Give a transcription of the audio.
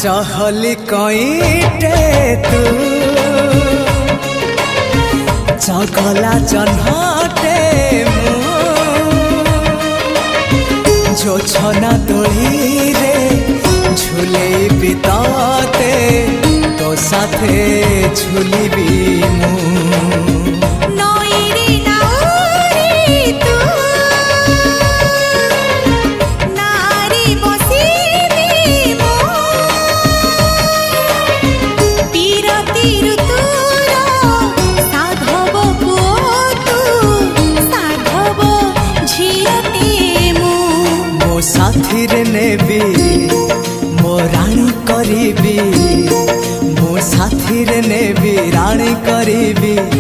चहली कईटे तू चगला जन्हटे जो छना दोली रे झूले बिताते तो साथे झूलिबी मु साथी रे नेबी मो रानी करीबी मो साथी रे नेबी रानी करीबी।